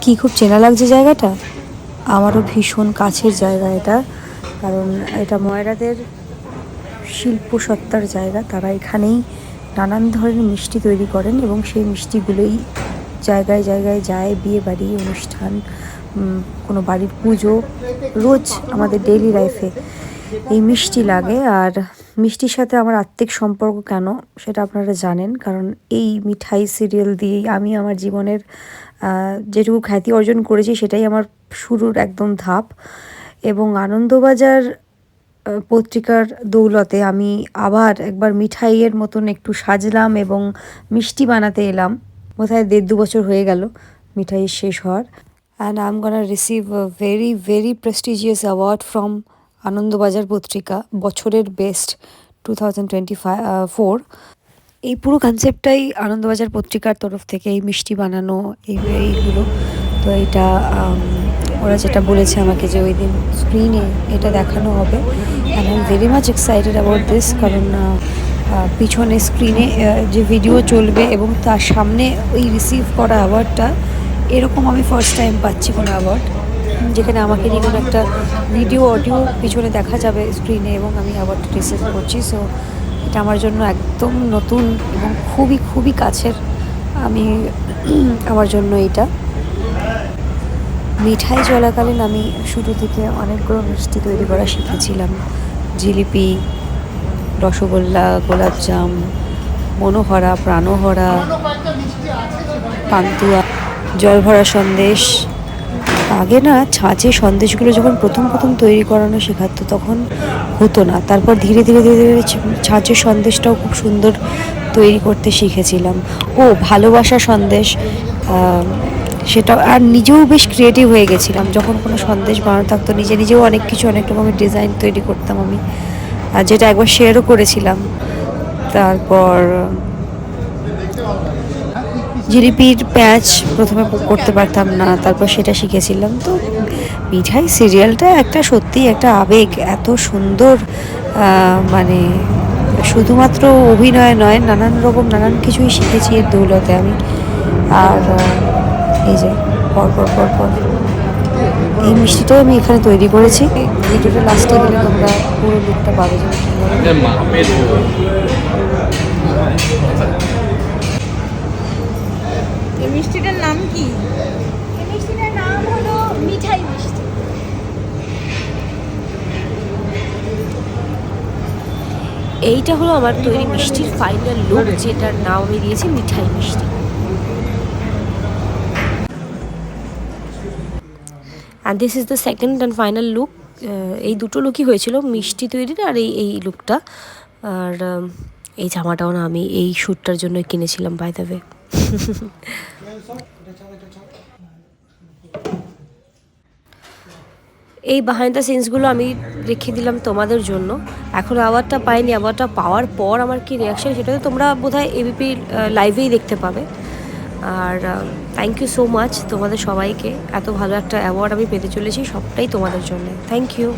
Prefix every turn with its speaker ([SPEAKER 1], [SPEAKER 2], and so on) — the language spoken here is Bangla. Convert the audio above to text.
[SPEAKER 1] কি খুব চেনা লাগছে জায়গাটা? আমারও ভীষণ কাছের জায়গা এটা, কারণ এটা ময়রাদের শিল্পসত্তার জায়গা। তারা এখানেই নানান ধরনের মিষ্টি তৈরি করেন এবং সেই মিষ্টিগুলোই জায়গায় জায়গায় যায়, বিয়ে বাড়ি, অনুষ্ঠান, কোনো বাড়ির পুজো, রোজ আমাদের ডেইলি লাইফে এই মিষ্টি লাগে। আর মিষ্টির সাথে আমার আত্মিক সম্পর্ক কেন সেটা আপনারা জানেন, কারণ এই মিঠাই সিরিয়াল দিয়েই আমি আমার জীবনের যেটুকু খ্যাতি অর্জন করেছি সেটাই আমার শুরুর একদম ধাপ। এবং আনন্দবাজার পত্রিকার দৌলতে আমি আবার একবার মিঠাইয়ের মতন একটু সাজলাম এবং মিষ্টি বানাতে এলাম। বোধহয় 1.5-2 বছর হয়ে গেল মিঠাই শেষ হওয়ার। And I am gonna receive a very very prestigious award from Anandabazar পত্রিকা, বছরের বেস্ট 2024। এই পুরো কনসেপ্টটাই আনন্দবাজার পত্রিকার তরফ থেকে, এই মিষ্টি বানানো, এইগুলো। তো এটা ওরা যেটা বলেছে আমাকে যে ওই দিন স্ক্রিনে এটা দেখানো হবে, and I am very much excited about this. কারণ পিছনে স্ক্রিনে যে ভিডিও চলবে এবং তার সামনে ওই রিসিভ করা অ্যাওয়ার্ডটা, এরকম আমি ফার্স্ট টাইম পাচ্ছি কোনো অ্যাওয়ার্ড যেখানে আমাকে নিয়ে কোনো একটা ভিডিও অডিও পিছনে দেখা যাবে স্ক্রিনে এবং আমি অ্যাওয়ার্ডটা রিসিভ করছি। সো এটা আমার জন্য একদম নতুন এবং খুবই খুবই কাছের আমি আমার জন্য এটা। মিঠাই চলাকালীন আমি শুরু থেকে অনেকগুলো মিষ্টি তৈরি করা শিখেছিলাম। জিলিপি, রসগোল্লা, গোলাপজাম, মনোহরা, প্রাণহরা, পান্তুয়া, জলভরা সন্দেশ। আগে না ছাঁচে সন্দেশগুলো যখন প্রথম প্রথম তৈরি করানো শেখাতো তখন হতো না, তারপর ধীরে ধীরে ধীরে ধীরে ছাঁচের সন্দেশটাও খুব সুন্দর তৈরি করতে শিখেছিলাম। ও ভালোবাসা সন্দেশ, সেটা আর নিজেও বেশ ক্রিয়েটিভ হয়ে গেছিলাম যখন কোনো সন্দেশ বানানো থাকতো। নিজে নিজেও অনেক কিছু, অনেক রকমের ডিজাইন তৈরি করতাম আমি, আর যেটা একবার শেয়ারও করেছিলাম। তারপর জিলিপির প্যাঁচ প্রথমে করতে পারতাম না, তারপর সেটা শিখেছিলাম। তো মিঠাই সিরিয়ালটা একটা সত্যি একটা আবেগ, এত সুন্দর, মানে শুধুমাত্র অভিনয় নয়, নানান রকম নানান কিছুই শিখেছি এর দৌলতে আমি। আর এই যে পরপর পরপর এই মিষ্টিটাই আমি এখানে তৈরি করেছি। ভিডিওটা লাস্টে গেলে তোমরা পুরো লুকটা পাবে যে
[SPEAKER 2] এই মিষ্টিটার নাম কি?
[SPEAKER 3] এই মিষ্টিটার নাম হলো মিঠাই মিষ্টি।
[SPEAKER 1] এইটা হলো আমার তৈরি মিষ্টির ফাইনাল লুক, যেটার নাম আমি দিয়েছি মিঠাই মিষ্টি। And this is the second and final look. এই দুটো লুকই হয়েছিল, মিষ্টি তৈরির আর এই লুকটা। আর এই জামাটাও না আমি এই শ্যুটটার জন্য কিনেছিলাম, বাই দ্য ওয়ে। এই বিহাইন্ড দ্য সিনসগুলো আমি রেখে দিলাম তোমাদের জন্য। এখন অ্যাওয়ার্ডটা পাইনি, অ্যাওয়ার্ডটা পাওয়ার পর আমার কী রিয়াকশান সেটা তো তোমরা বোধহয় এবিপি লাইভেই দেখতে পাবে। আর থ্যাংক ইউ সো মাচ তোমাদের সবাইকে, এত ভালো একটা অ্যাওয়ার্ড আমি পেতে চলেছি, সবটাই তোমাদের জন্য। Thank you.